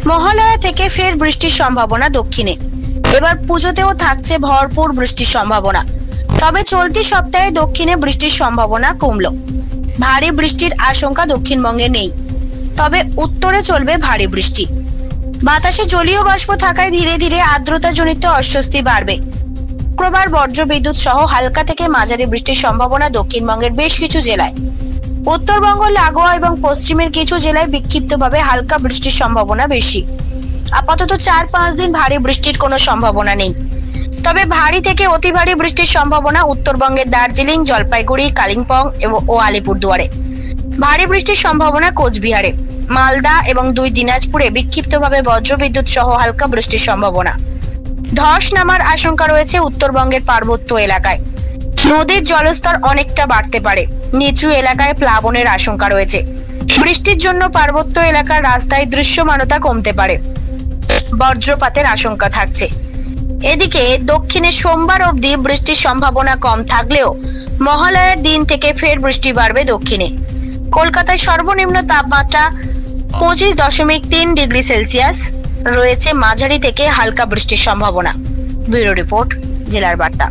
মহালয়া থেকে ফের বৃষ্টির সম্ভাবনা দক্ষিণে। এবার পুজোতেও থাকছে ভরপুর বৃষ্টির সম্ভাবনা। তবে চলতি সপ্তাহে দক্ষিণে বৃষ্টির সম্ভাবনা কমলো। ভারী বৃষ্টির আশঙ্কা দক্ষিণবঙ্গে নেই, তবে উত্তরে চলবে ভারী বৃষ্টি। বাতাসে জলীয় বাষ্প থাকায় ধীরে ধীরে আর্দ্রতাজনিত অস্বস্তি বাড়বে। শুক্রবার বজ্র বিদ্যুৎ সহ হালকা থেকে মাঝারি বৃষ্টির সম্ভাবনা দক্ষিণবঙ্গের বেশ কিছু জেলায়। উত্তরবঙ্গ, লাগোয়া এবং পশ্চিমের কিছু জেলায় বিক্ষিপ্তভাবে হালকা বৃষ্টির সম্ভাবনা বেশি। আপাতত 4-5 দিন ভারী বৃষ্টির কোনো সম্ভাবনা নেই, তবে ভারী থেকে অতি ভারী বৃষ্টির সম্ভাবনা উত্তরবঙ্গের দার্জিলিং, জলপাইগুড়ি, কালিম্পং ও আলিপুরদুয়ারে। ভারী বৃষ্টির সম্ভাবনা কোচবিহারে, মালদা এবং 2 দিনাজপুরে বিক্ষিপ্তভাবে বজ্রবিদ্যুৎ সহ হালকা বৃষ্টির সম্ভাবনা। ধস নামার আশঙ্কা রয়েছে উত্তরবঙ্গের পার্বত্য এলাকায়। নদীর জলস্তর অনেকটা বাড়তে পারে। নিচু এলাকায় প্লাবনের আশঙ্কা রয়েছে। বৃষ্টির জন্য পার্বত্য এলাকার রাস্তায় দৃশ্যমানতা কমতে পারে। বজ্রপাতের আশঙ্কা থাকছে। এদিকে দক্ষিণে সোমবার অবধি বৃষ্টির সম্ভাবনা কম থাকলেও মহালয়ার দিন থেকে ফের বৃষ্টি বাড়বে দক্ষিণে। কলকাতায় সর্বনিম্ন তাপমাত্রা 25.3 ডিগ্রি সেলসিয়াস রয়েছে। মাঝারি থেকে হালকা বৃষ্টির সম্ভাবনা। ব্যুরো রিপোর্ট, জেলার বার্তা।